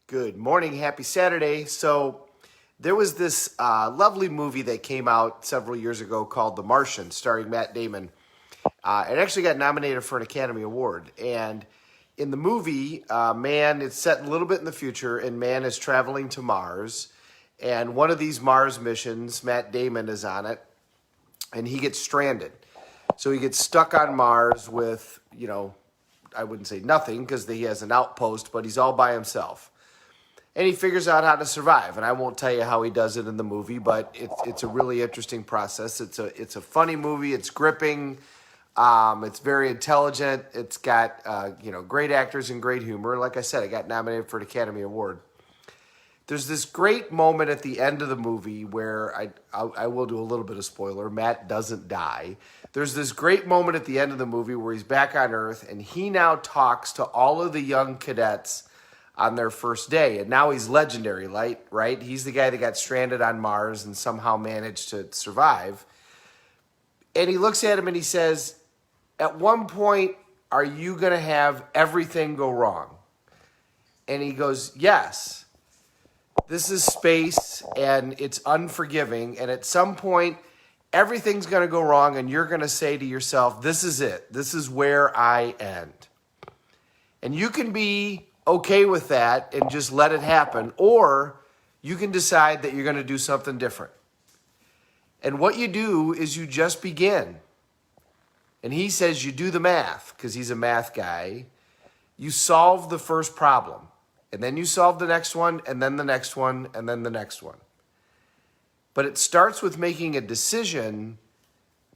Good morning. Happy Saturday. So there was this lovely movie that came out several years ago called The Martian, starring Matt Damon. It actually got nominated for an Academy Award. And in the movie, man, it's set a little bit in the future, and man is traveling to Mars. And one of these Mars missions, Matt Damon is on it, and he gets stranded. So he gets stuck on Mars with, I wouldn't say nothing because he has an outpost, but he's all by himself. And he figures out how to survive. And I won't tell you how he does it in the movie, but it's a really interesting process. It's a funny movie. It's gripping. It's very intelligent. It's got great actors and great humor. Like I said, it got nominated for an Academy Award. There's this great moment at the end of the movie where I will do a little bit of spoiler. Matt doesn't die. There's this great moment at the end of the movie where he's back on Earth, and he now talks to all of the young cadets on their first day. And now he's legendary, right? He's the guy that got stranded on Mars and somehow managed to survive. And he looks at him and he says, at one point, are you going to have everything go wrong? And he goes, yes. This is space and it's unforgiving. And at some point, everything's going to go wrong and you're going to say to yourself, this is it. This is where I end. And you can be okay with that and just let it happen, or you can decide that you're going to do something different. And what you do is you just begin. And he says you do the math, because he's a math guy. You solve the first problem, and then you solve the next one, and then the next one, and then the next one. But it starts with making a decision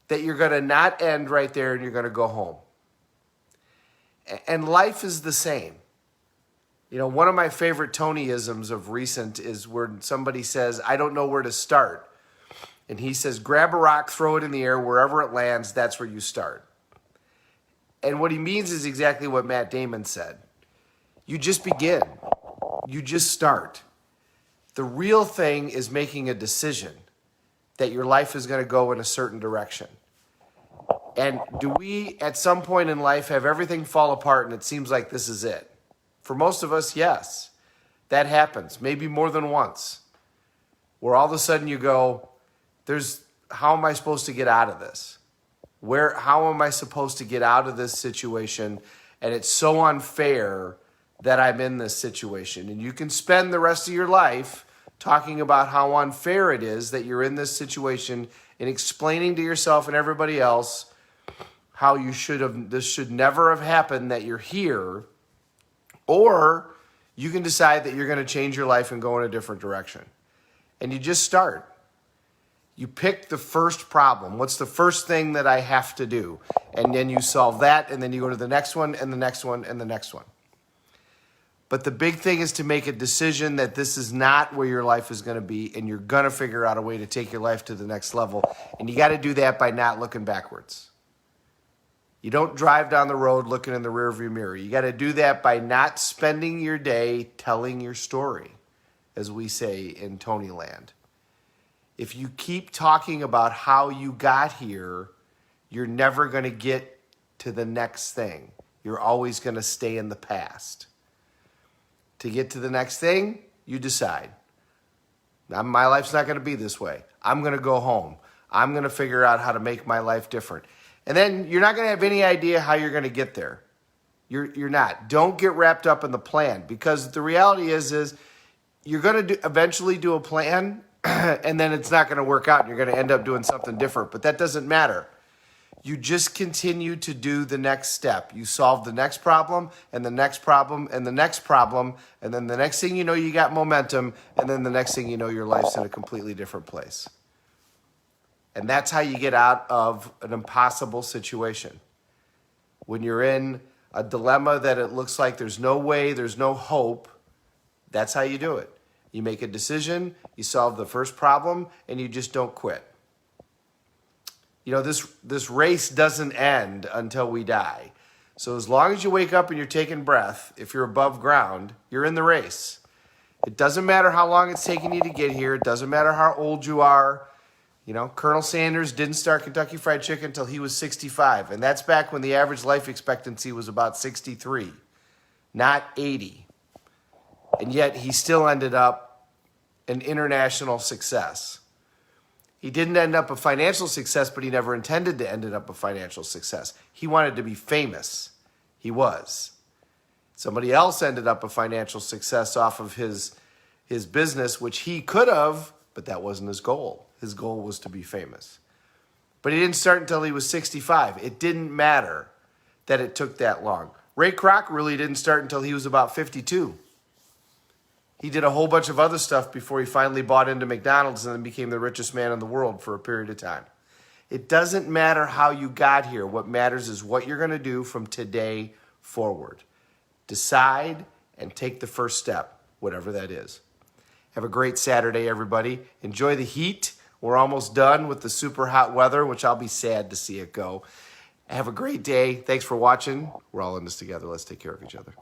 that you're going to not end right there and you're going to go home. And life is the same. One of my favorite Tonyisms of recent is where somebody says, I don't know where to start. And he says, grab a rock, throw it in the air, wherever it lands, that's where you start. And what he means is exactly what Matt Damon said. You just begin. You just start. The real thing is making a decision that your life is going to go in a certain direction. And do we, at some point in life, have everything fall apart and it seems like this is it? For most of us, yes, that happens, maybe more than once, where all of a sudden you go, how am I supposed to get out of this? How am I supposed to get out of this situation? And it's so unfair that I'm in this situation. And you can spend the rest of your life talking about how unfair it is that you're in this situation and explaining to yourself and everybody else how this should never have happened, that you're here. Or you can decide that you're going to change your life and go in a different direction. And you just start. You pick the first problem. What's the first thing that I have to do? And then you solve that, and then you go to the next one, and the next one, and the next one. But the big thing is to make a decision that this is not where your life is going to be, and you're going to figure out a way to take your life to the next level. And you got to do that by not looking backwards. You don't drive down the road looking in the rearview mirror. You got to do that by not spending your day telling your story, as we say in Tonyland. If you keep talking about how you got here, you're never going to get to the next thing. You're always going to stay in the past. To get to the next thing, you decide. My life's not going to be this way. I'm going to go home. I'm going to figure out how to make my life different. And then you're not going to have any idea how you're going to get there. You're not. Don't get wrapped up in the plan, because the reality is you're going to eventually do a plan and then it's not going to work out and you're going to end up doing something different. But that doesn't matter. You just continue to do the next step. You solve the next problem and the next problem and the next problem. And then the next thing you know, you got momentum. And then the next thing you know, your life's in a completely different place. And that's how you get out of an impossible situation. When you're in a dilemma that it looks like there's no way, there's no hope, that's how you do it. You make a decision, you solve the first problem, and you just don't quit. This race doesn't end until we die. So as long as you wake up and you're taking breath, if you're above ground, you're in the race. It doesn't matter how long it's taking you to get here. It doesn't matter how old you are. Colonel Sanders didn't start Kentucky Fried Chicken until he was 65. And that's back when the average life expectancy was about 63, not 80. And yet he still ended up an international success. He didn't end up a financial success, but he never intended to end up a financial success. He wanted to be famous. He was. Somebody else ended up a financial success off of his business, which he could have, but that wasn't his goal. His goal was to be famous. But he didn't start until he was 65. It didn't matter that it took that long. Ray Kroc really didn't start until he was about 52. He did a whole bunch of other stuff before he finally bought into McDonald's and then became the richest man in the world for a period of time. It doesn't matter how you got here. What matters is what you're going to do from today forward. Decide and take the first step, whatever that is. Have a great Saturday, everybody. Enjoy the heat. We're almost done with the super hot weather, which I'll be sad to see it go. Have a great day. Thanks for watching. We're all in this together. Let's take care of each other.